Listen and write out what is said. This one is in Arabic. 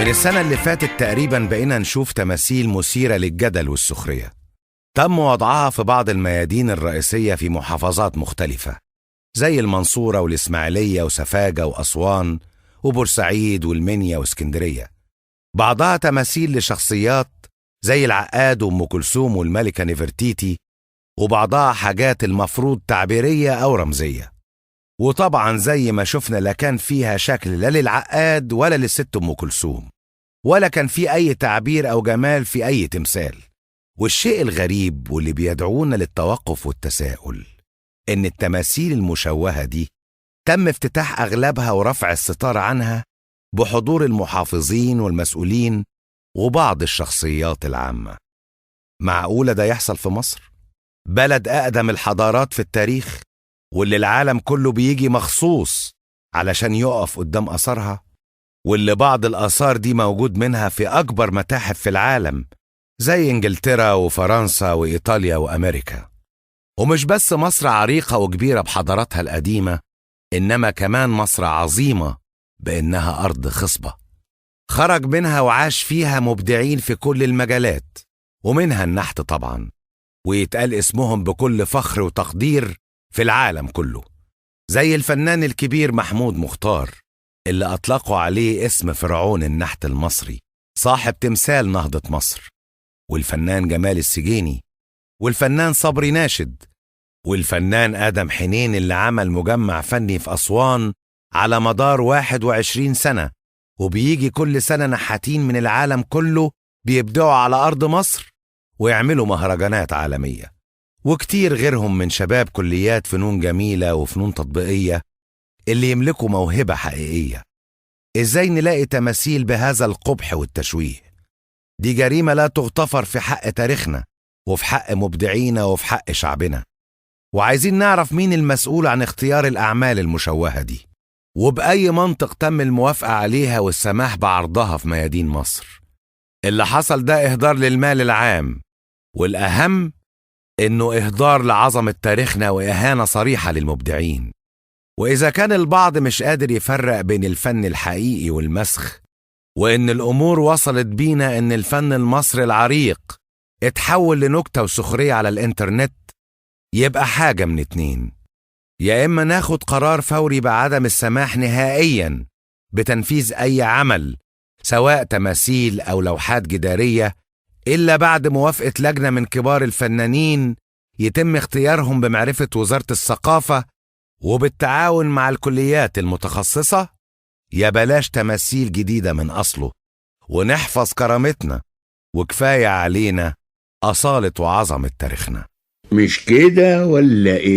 من السنة اللي فاتت تقريبا بقينا نشوف تماثيل مثيرة للجدل والسخرية. تم وضعها في بعض الميادين الرئيسية في محافظات مختلفة زي المنصورة والإسماعيلية وسفاجة وأسوان وبورسعيد والمنيا واسكندرية. بعضها تماثيل لشخصيات زي العقاد وأم كلثوم والملكة نفرتيتي، وبعضها حاجات المفروض تعبيرية أو رمزية. وطبعا زي ما شفنا لا كان فيها شكل لا للعقاد ولا للست أم كلثوم، ولا كان في أي تعبير أو جمال في أي تمثال. والشيء الغريب واللي بيدعونا للتوقف والتساؤل إن التماثيل المشوهة دي تم افتتاح أغلبها ورفع الستار عنها بحضور المحافظين والمسؤولين وبعض الشخصيات العامة. معقولة ده يحصل في مصر؟ بلد أقدم الحضارات في التاريخ، واللي العالم كله بيجي مخصوص علشان يقف قدام آثارها، واللي بعض الآثار دي موجود منها في أكبر متاحف في العالم زي إنجلترا وفرنسا وإيطاليا وأمريكا. ومش بس مصر عريقة وكبيرة بحضاراتها القديمة، إنما كمان مصر عظيمة بإنها أرض خصبة خرج منها وعاش فيها مبدعين في كل المجالات، ومنها النحت طبعا، ويتقال اسمهم بكل فخر وتقدير في العالم كله، زي الفنان الكبير محمود مختار اللي أطلقوا عليه اسم فرعون النحت المصري صاحب تمثال نهضة مصر، والفنان جمال السجيني، والفنان صبري ناشد، والفنان آدم حنين اللي عمل مجمع فني في أسوان على مدار 21 سنة، وبيجي كل سنة نحاتين من العالم كله بيبدعوا على أرض مصر ويعملوا مهرجانات عالمية. وكتير غيرهم من شباب كليات فنون جميلة وفنون تطبيقية اللي يملكوا موهبة حقيقية. إزاي نلاقي تماثيل بهذا القبح والتشويه؟ دي جريمة لا تغتفر في حق تاريخنا وفي حق مبدعينا وفي حق شعبنا. وعايزين نعرف مين المسؤول عن اختيار الأعمال المشوهة دي، وبأي منطق تم الموافقة عليها والسماح بعرضها في ميادين مصر. اللي حصل ده إهدار للمال العام، والأهم إنه إهدار لعظمة تاريخنا وإهانة صريحة للمبدعين. وإذا كان البعض مش قادر يفرق بين الفن الحقيقي والمسخ، وإن الأمور وصلت بينا إن الفن المصري العريق اتحول لنكتة وسخرية على الإنترنت، يبقى حاجة من اتنين: يا إما ناخد قرار فوري بعدم السماح نهائياً بتنفيذ أي عمل سواء تماثيل أو لوحات جدارية إلا بعد موافقة لجنة من كبار الفنانين يتم اختيارهم بمعرفة وزارة الثقافة وبالتعاون مع الكليات المتخصصة، يا بلاش تماثيل جديدة من أصله ونحفظ كرامتنا، وكفاية علينا أصالة وعظمة تاريخنا. مش كده ولا إيه؟